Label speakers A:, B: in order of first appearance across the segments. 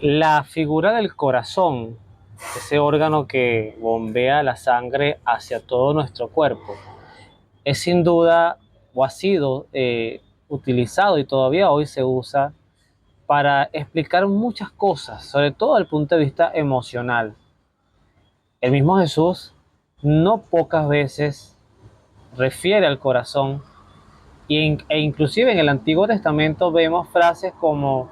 A: La figura del corazón, ese órgano que bombea la sangre hacia todo nuestro cuerpo, es sin duda o ha sido utilizado y todavía hoy se usa para explicar muchas cosas, sobre todo desde el punto de vista emocional. El mismo Jesús no pocas veces refiere al corazón e inclusive en el Antiguo Testamento vemos frases como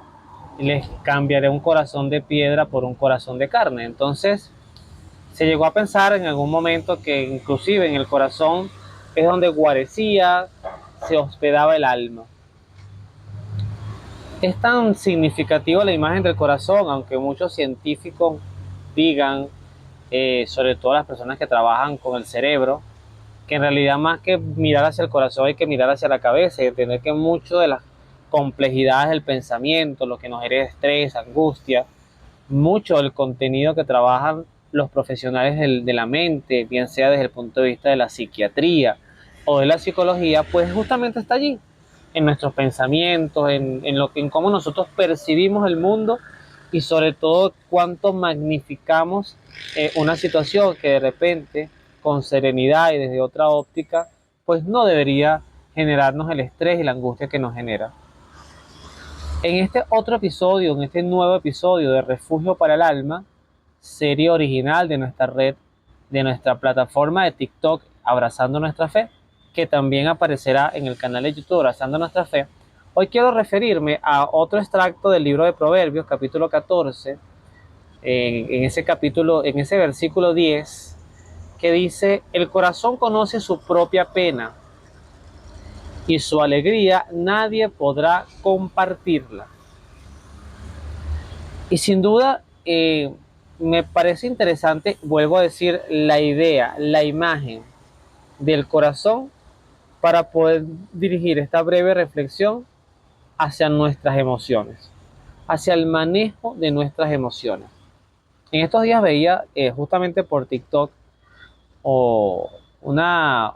A: les cambiaré un corazón de piedra por un corazón de carne. Entonces se llegó a pensar en algún momento que inclusive en el corazón es donde guarecía, se hospedaba el alma. Es tan significativa la imagen del corazón, aunque muchos científicos digan, sobre todo las personas que trabajan con el cerebro, que en realidad más que mirar hacia el corazón hay que mirar hacia la cabeza y entender que mucho de las complejidades del pensamiento, lo que nos genera estrés, angustia, mucho del contenido que trabajan los profesionales de la mente, bien sea desde el punto de vista de la psiquiatría o de la psicología, pues justamente está allí, en nuestros pensamientos, en cómo nosotros percibimos el mundo y sobre todo cuánto magnificamos una situación que de repente, con serenidad y desde otra óptica, pues no debería generarnos el estrés y la angustia que nos genera. En este otro episodio, en este nuevo episodio de Refugio para el Alma, serie original de nuestra red, de nuestra plataforma de TikTok, Abrazando Nuestra Fe, que también aparecerá en el canal de YouTube Abrazando Nuestra Fe, hoy quiero referirme a otro extracto del libro de Proverbios, capítulo 14, en ese capítulo, en ese versículo 10, que dice, el corazón conoce su propia pena y su alegría nadie podrá compartirla. Y sin duda, me parece interesante, vuelvo a decir, la idea, la imagen del corazón para poder dirigir esta breve reflexión hacia nuestras emociones, hacia el manejo de nuestras emociones. En estos días veía justamente por TikTok o una,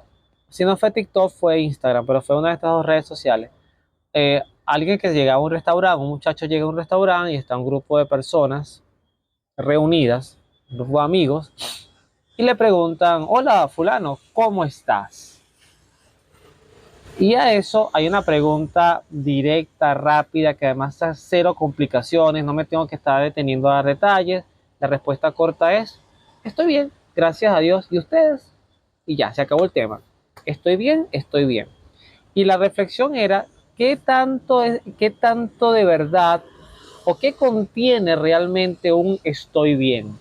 A: si no fue TikTok fue Instagram, pero fue una de estas dos redes sociales. Alguien que llega a un restaurante, un muchacho llega a un restaurante y está un grupo de personas reunidas, un grupo de amigos, y le preguntan, hola fulano, ¿cómo estás? Y a eso hay una pregunta directa, rápida, que además hace cero complicaciones, no me tengo que estar deteniendo a dar detalles. La respuesta corta es, estoy bien, gracias a Dios. ¿Y ustedes? Y ya, se acabó el tema. Estoy bien, estoy bien. Y la reflexión era, qué tanto de verdad o qué contiene realmente un estoy bien?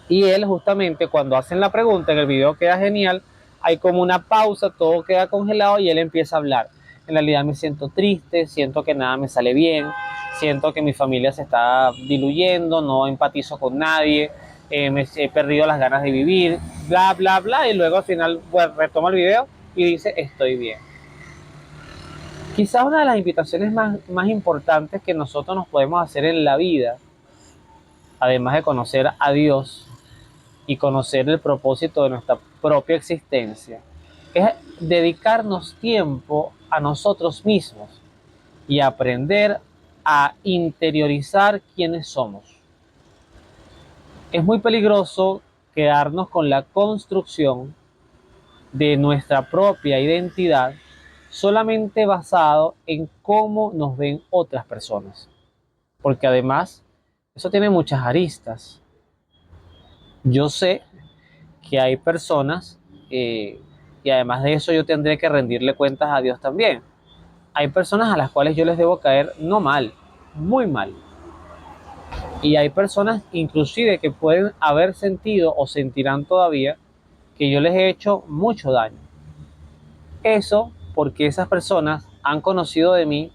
A: Y él justamente cuando hacen la pregunta, en el video queda genial, hay como una pausa, todo queda congelado y él empieza a hablar. En realidad me siento triste, siento que nada me sale bien, siento que mi familia se está diluyendo, no empatizo con nadie, me he perdido las ganas de vivir, bla, bla, bla, y luego al final pues, retoma el video y dice estoy bien. Quizás una de las invitaciones más importantes que nosotros nos podemos hacer en la vida, además de conocer a Dios, y conocer el propósito de nuestra propia existencia, es dedicarnos tiempo a nosotros mismos y aprender a interiorizar quiénes somos. Es muy peligroso quedarnos con la construcción de nuestra propia identidad solamente basado en cómo nos ven otras personas, porque además eso tiene muchas aristas. Yo sé que hay personas, y además de eso yo tendré que rendirle cuentas a Dios también. Hay personas a las cuales yo les debo caer no mal, muy mal. Y hay personas inclusive que pueden haber sentido o sentirán todavía que yo les he hecho mucho daño. Eso porque esas personas han conocido de mí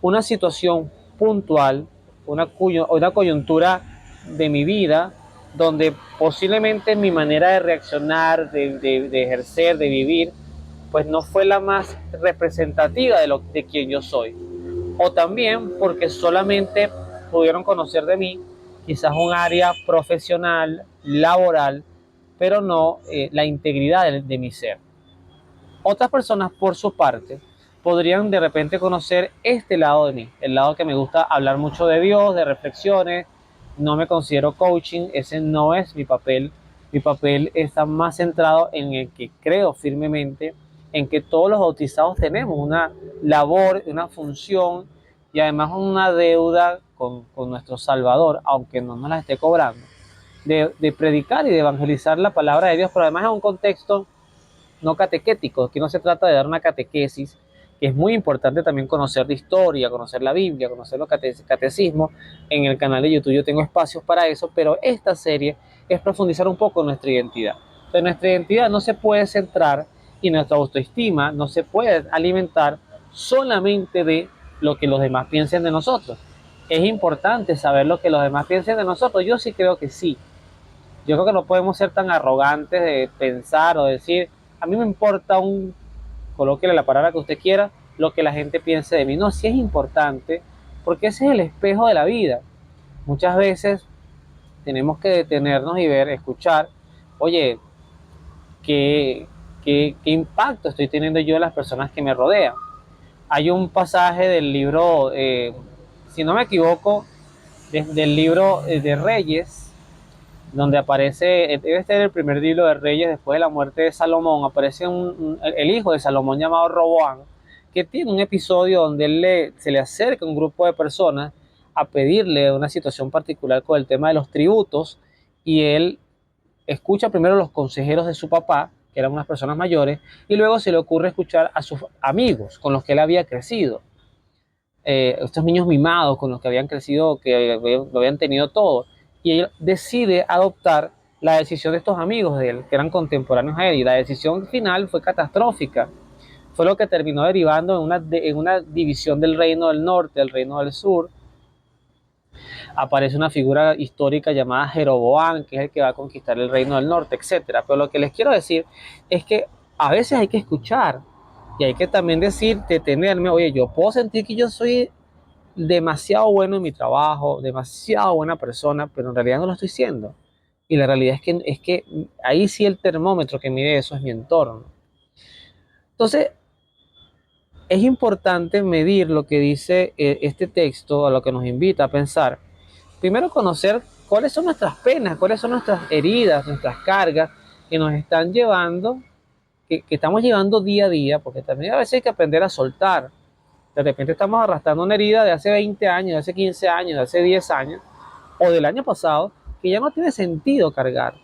A: una situación puntual, una coyuntura de mi vida donde posiblemente mi manera de reaccionar, de ejercer, de vivir, pues no fue la más representativa de quien yo soy. O también porque solamente pudieron conocer de mí quizás un área profesional, laboral, pero no la integridad de mi ser. Otras personas, por su parte, podrían de repente conocer este lado de mí, el lado que me gusta hablar mucho de Dios, de reflexiones. No me considero coaching, ese no es mi papel. Mi papel está más centrado en el que creo firmemente en que todos los bautizados tenemos una labor, una función y además una deuda con nuestro Salvador, aunque no nos la esté cobrando, de predicar y de evangelizar la palabra de Dios, pero además en un contexto no catequético. Aquí no se trata de dar una catequesis, que es muy importante también conocer de historia, conocer la Biblia, conocer los catecismos. En el canal de YouTube yo tengo espacios para eso, pero esta serie es profundizar un poco en nuestra identidad. Entonces nuestra identidad no se puede centrar y nuestra autoestima no se puede alimentar solamente de lo que los demás piensen de nosotros. Es importante saber lo que los demás piensen de nosotros. Yo sí creo que sí. Yo creo que no podemos ser tan arrogantes de pensar o decir, a mí me importa colóquele la palabra que usted quiera, lo que la gente piense de mí. No, sí es importante, porque ese es el espejo de la vida. Muchas veces tenemos que detenernos y ver, escuchar, oye, ¿qué impacto estoy teniendo yo en las personas que me rodean? Hay un pasaje del libro, si no me equivoco, del libro de Reyes, donde aparece, debe ser el primer libro de Reyes después de la muerte de Salomón. Aparece el hijo de Salomón llamado Roboam, que tiene un episodio donde se le acerca un grupo de personas a pedirle una situación particular con el tema de los tributos, y él escucha primero los consejeros de su papá, que eran unas personas mayores, y luego se le ocurre escuchar a sus amigos con los que él había crecido, estos niños mimados con los que habían crecido, que lo habían tenido todo, y él decide adoptar la decisión de estos amigos de él, que eran contemporáneos a él, y la decisión final fue catastrófica. Fue lo que terminó derivando en una división del reino del norte, del reino del sur. Aparece una figura histórica llamada Jeroboam, que es el que va a conquistar el reino del norte, etcétera. Pero lo que les quiero decir es que a veces hay que escuchar y hay que también decir, detenerme, oye, yo puedo sentir que yo soy demasiado bueno en mi trabajo, demasiado buena persona, pero en realidad no lo estoy siendo. Y la realidad es que ahí sí el termómetro que mide eso es mi entorno. Entonces, es importante medir lo que dice este texto, a lo que nos invita a pensar. Primero, conocer cuáles son nuestras penas, cuáles son nuestras heridas, nuestras cargas que nos están llevando, que estamos llevando día a día, porque también a veces hay que aprender a soltar. De repente estamos arrastrando una herida de hace 20 años, de hace 15 años, de hace 10 años o del año pasado, que ya no tiene sentido cargar.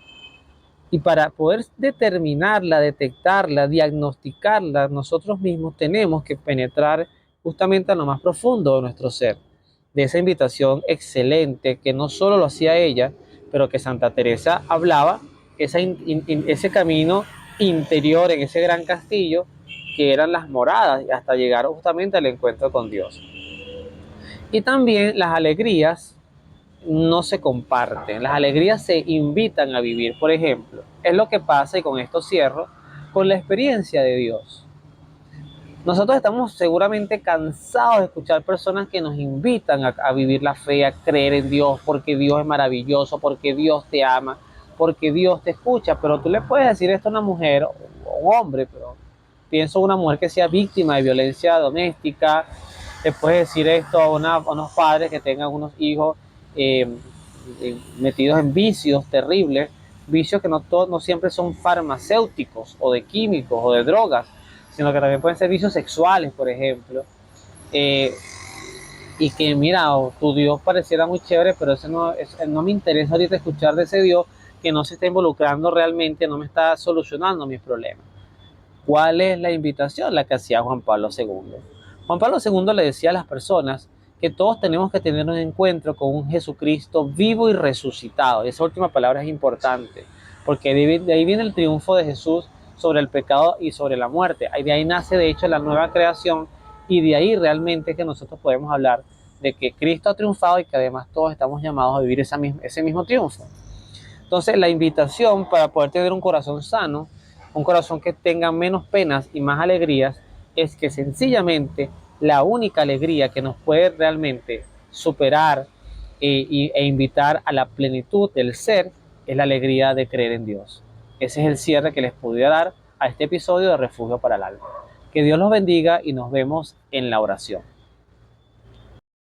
A: Y para poder determinarla, detectarla, diagnosticarla nosotros mismos, tenemos que penetrar justamente a lo más profundo de nuestro ser, de esa invitación excelente que no solo lo hacía ella, pero que Santa Teresa hablaba, ese camino interior en ese gran castillo que eran las moradas, hasta llegar justamente al encuentro con Dios. Y también las alegrías no se comparten, las alegrías se invitan a vivir. Por ejemplo, es lo que pasa, y con esto cierro, con la experiencia de Dios. Nosotros estamos seguramente cansados de escuchar personas que nos invitan a vivir la fe, a creer en Dios, porque Dios es maravilloso, porque Dios te ama, porque Dios te escucha. Pero tú le puedes decir esto a una mujer o un hombre, pero pienso en una mujer que sea víctima de violencia doméstica. Le puedes decir esto a unos padres que tengan unos hijos eh, metidos en vicios terribles, vicios que no siempre son farmacéuticos o de químicos o de drogas, sino que también pueden ser vicios sexuales, por ejemplo. Eh, y que mira, tu Dios pareciera muy chévere, pero no me interesa ahorita escuchar de ese Dios que no se está involucrando realmente, no me está solucionando mis problemas. ¿Cuál es la invitación? La que hacía Juan Pablo II. Juan Pablo II le decía a las personas que todos tenemos que tener un encuentro con un Jesucristo vivo y resucitado. Esa última palabra es importante, porque de ahí viene el triunfo de Jesús sobre el pecado y sobre la muerte. De ahí nace, de hecho, la nueva creación, y de ahí realmente es que nosotros podemos hablar de que Cristo ha triunfado y que además todos estamos llamados a vivir ese mismo triunfo. Entonces, la invitación para poder tener un corazón sano, un corazón que tenga menos penas y más alegrías, es que sencillamente la única alegría que nos puede realmente superar e invitar a la plenitud del ser es la alegría de creer en Dios. Ese es el cierre que les pudiera dar a este episodio de Refugio para el Alma. Que Dios los bendiga y nos vemos en la oración.